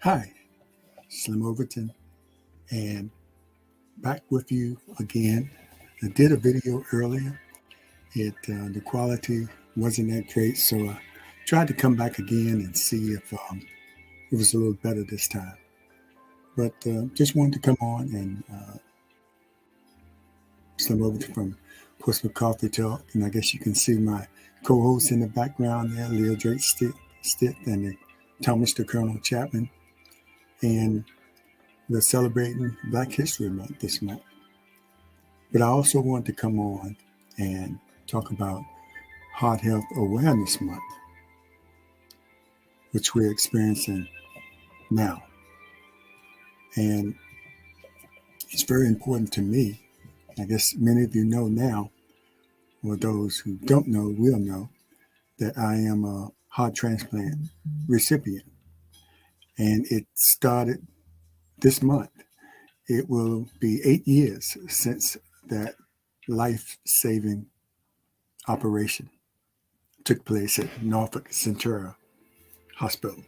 Hi, Slim Overton, and back with you again. I did a video earlier. The quality wasn't that great, so I tried to come back again and see if it was a little better this time. But just wanted to come on and Slim Overton from Portsmouth Coffee Talk, and I guess you can see my co-host in the background there, Leo Drake Stitt, and Thomas the Colonel Chapman, and we're celebrating Black History Month this month. But I also want to come on and talk about Heart Health Awareness Month, which we're experiencing now. And it's very important to me. I guess many of you know now, or those who don't know will know, that I am a heart transplant recipient. And it started this month. It will be 8 years since that life-saving operation took place at Norfolk Centura Hospital.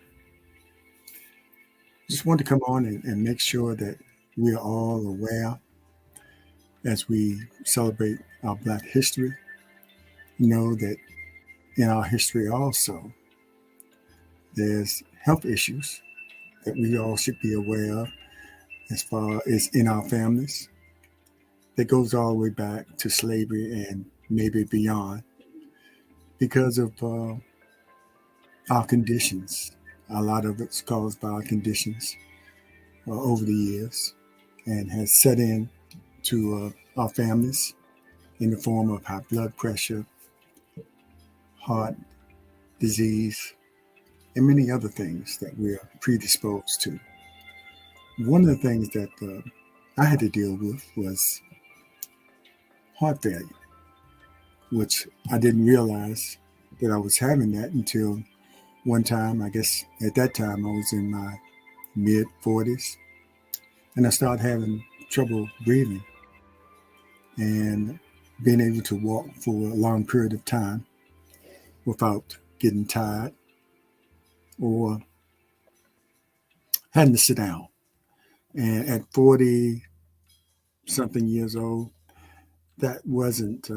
Just want to come on and make sure that we are all aware as we celebrate our Black history. Know that in our history also, there's health issues that we all should be aware of as far as in our families. That goes all the way back to slavery and maybe beyond because of our conditions. A lot of it's caused by our conditions over the years and has set in to our families in the form of high blood pressure, heart disease, and many other things that we are predisposed to. One of the things that I had to deal with was heart failure, which I didn't realize that I was having that until one time. I guess at that time I was in my mid 40s and I started having trouble breathing and being able to walk for a long period of time without getting tired or having to sit down. And at 40 something years old, that wasn't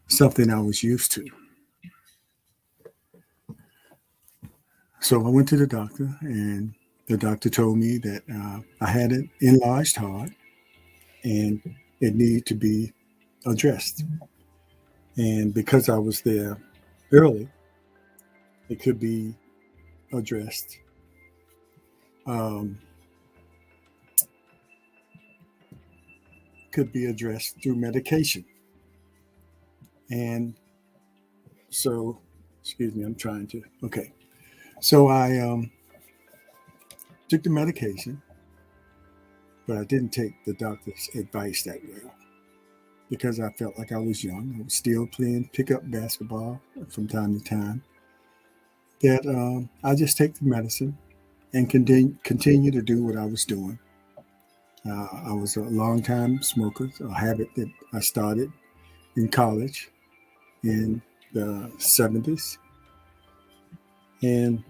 something I was used to. So I went to the doctor, and the doctor told me that I had an enlarged heart and it needed to be addressed. And because I was there early, it could be addressed. Could be addressed through medication. And so, excuse me, I'm trying to, okay. So I took the medication, but I didn't take the doctor's advice that well because I felt like I was young. I was still playing pickup basketball from time to time. That I just take the medicine and continue to do what I was doing. I was a long time smoker, a habit that I started in college in the 70s. And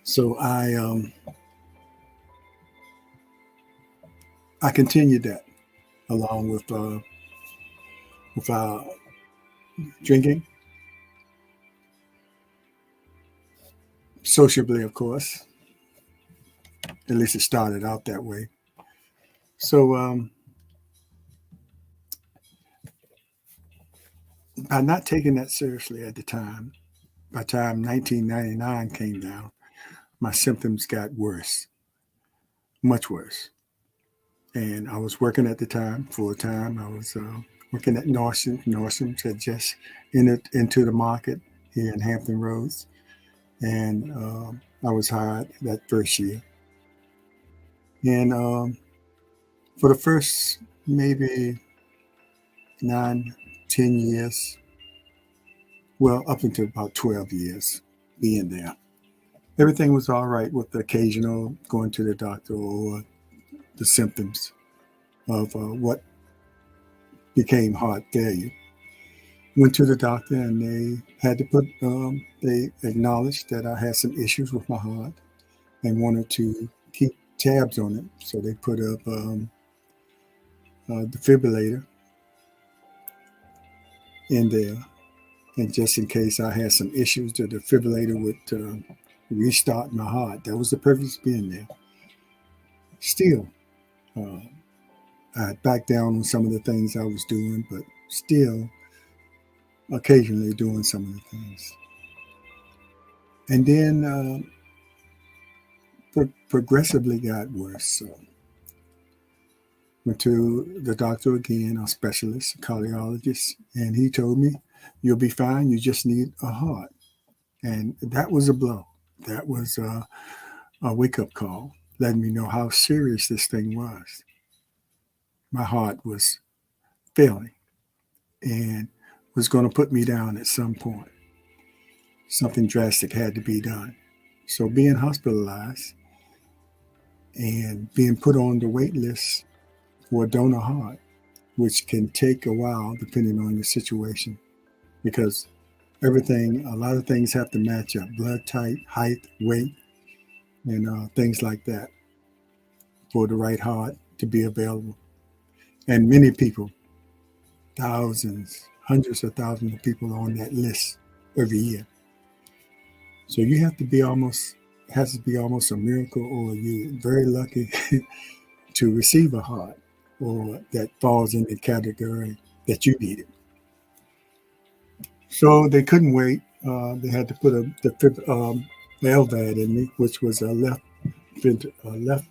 so I continued that along with drinking, sociably, of course. At least it started out that way. So by not taking that seriously at the time, by the time 1999 came down, my symptoms got worse, much worse. And I was working at the time, full time. I was working at Nordstrom. Nordstrom had just entered into the market here in Hampton Roads. And I was hired that first year. And for the first maybe 9, 10 years, well, up until about 12 years being there, everything was all right with the occasional going to the doctor or the symptoms of what became heart failure. Went to the doctor and they had to they acknowledged that I had some issues with my heart and wanted to keep tabs on it. So they put up a defibrillator in there. And just in case I had some issues, the defibrillator would restart my heart. That was the purpose of being there. Still, I backed down on some of the things I was doing, but still occasionally doing some of the things. And then progressively got worse. So went to the doctor again, a specialist, a cardiologist, and he told me, "You'll be fine. You just need a heart." And that was a blow. That was a wake-up call, letting me know how serious this thing was. My heart was failing and was going to put me down at some point. Something drastic had to be done. So being hospitalized and being put on the wait list for a donor heart, which can take a while depending on your situation, because a lot of things have to match up: blood type, height, weight, and things like that for the right heart to be available. And many people, thousands, hundreds of thousands of people on that list every year. So you have to be has to be almost a miracle, or you're very lucky to receive a heart or that falls in the category that you needed. So they couldn't wait. They had to put the LVAD in me, which was a left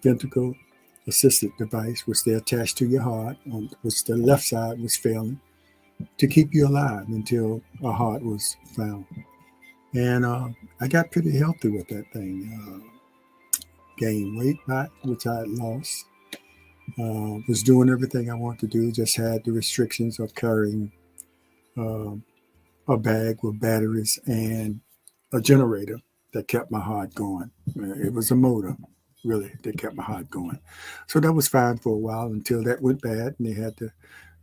ventricle assisted device, which they attached to your heart, which the left side was failing, to keep you alive until a heart was found. And I got pretty healthy with that thing. Gained weight back, which I had lost. Was doing everything I wanted to do, just had the restrictions of carrying a bag with batteries and a generator that kept my heart going. It was a motor, really, that kept my heart going. So that was fine for a while until that went bad and they had to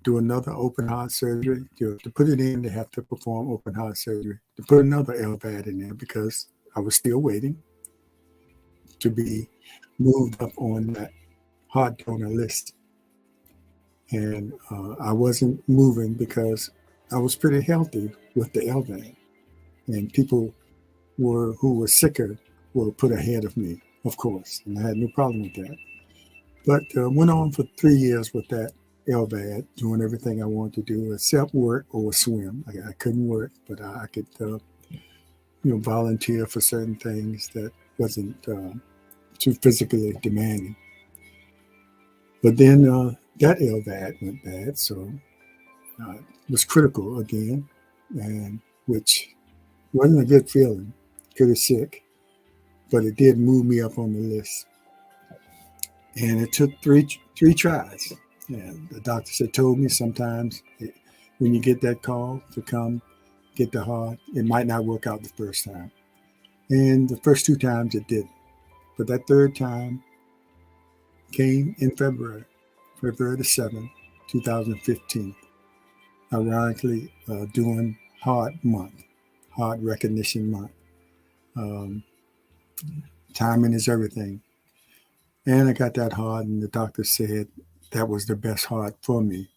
do another open heart surgery. To put it in, they have to perform open heart surgery to put another LVAD in there because I was still waiting to be moved up on that heart donor list. And I wasn't moving because I was pretty healthy with the LVAD. And people who were sicker were put ahead of me, of course, and I had no problem with that. But went on for 3 years with that LVAD, doing everything I wanted to do except work or swim. I couldn't work, but I could, volunteer for certain things that wasn't too physically demanding. But then that LVAD went bad, so it was critical again, and which wasn't a good feeling, pretty sick, but it did move me up on the list. And it took three tries. And the doctors had told me sometimes when you get that call to come get the heart, it might not work out the first time. And the first 2 times it did. But that third time came in February the 7th, 2015. Ironically, doing Heart Month, Heart Recognition Month. Timing is everything. And I got that heart, and the doctor said that was the best heart for me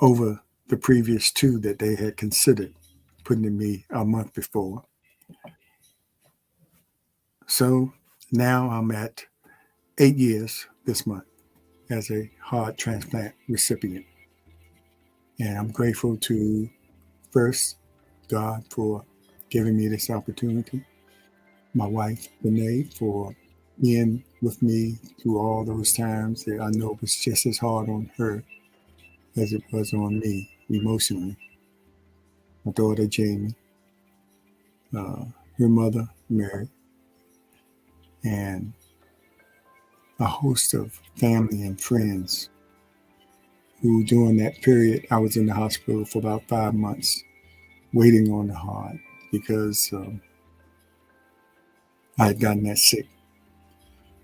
over the previous 2 that they had considered putting in me a month before. So now I'm at 8 years this month as a heart transplant recipient. And I'm grateful to, first, God for giving me this opportunity, my wife, Renee, for being with me through all those times that I know it was just as hard on her as it was on me emotionally. My daughter, Jamie, her mother, Mary, and a host of family and friends who, during that period, I was in the hospital for about 5 months waiting on the heart because I had gotten that sick,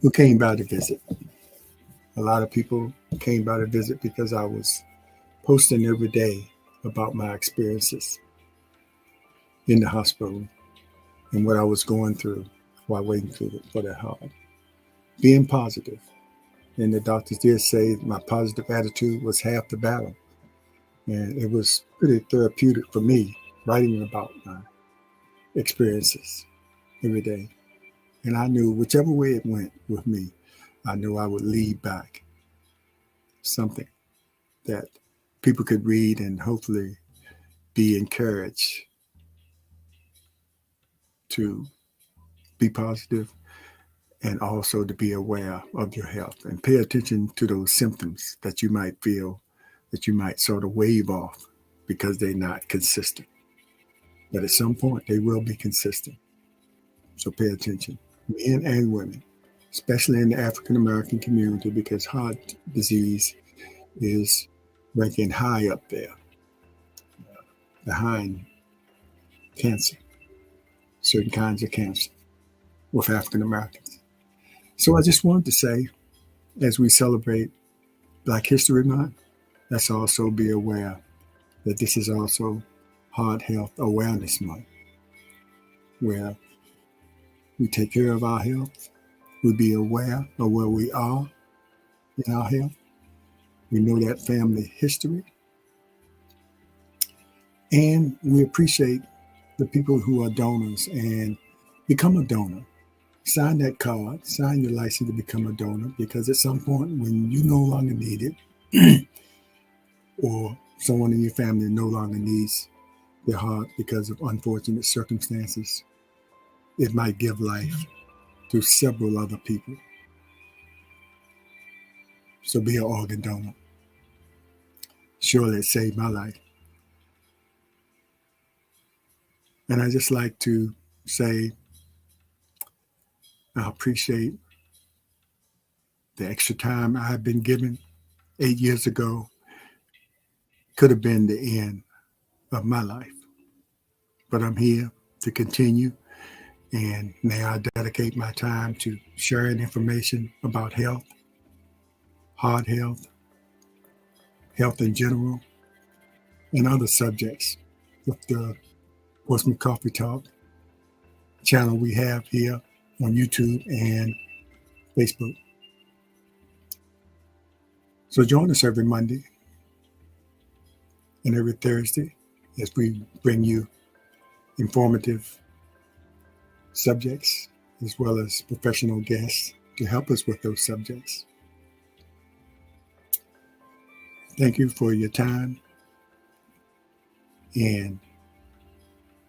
who came by to visit. A lot of people came by to visit because I was posting every day about my experiences in the hospital and what I was going through while waiting for that heart. Being positive. And the doctors did say my positive attitude was half the battle. And it was pretty therapeutic for me writing about my experiences every day. And I knew whichever way it went with me, I knew I would lead back something that people could read and hopefully be encouraged to be positive and also to be aware of your health and pay attention to those symptoms that you might feel that you might sort of wave off because they're not consistent. But at some point, they will be consistent. So pay attention, men and women, especially in the African American community, because heart disease is ranking high up there, behind cancer, certain kinds of cancer with African Americans. So I just wanted to say, as we celebrate Black History Month, let's also be aware that this is also Heart Health Awareness Month, where we take care of our health, we be aware of where we are in our health, we know that family history, and we appreciate the people who are donors and become a donor. Sign that card, sign your license to become a donor, because at some point when you no longer need it, or someone in your family no longer needs their heart because of unfortunate circumstances, it might give life to several other people. So be an organ donor. Surely it saved my life. And I just like to say, I appreciate the extra time I've been given. 8 years ago could have been the end of my life. But I'm here to continue. And now I dedicate my time to sharing information about health, heart health, health in general, and other subjects with the Portsmouth Coffee Talk channel we have here on YouTube and Facebook. So join us every Monday and every Thursday as we bring you informative subjects as well as professional guests to help us with those subjects. Thank you for your time, and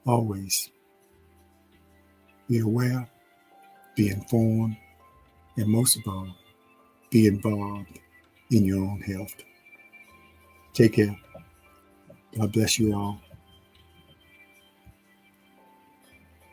always be aware, be informed, and most of all, be involved in your own health. Take care. God bless you all.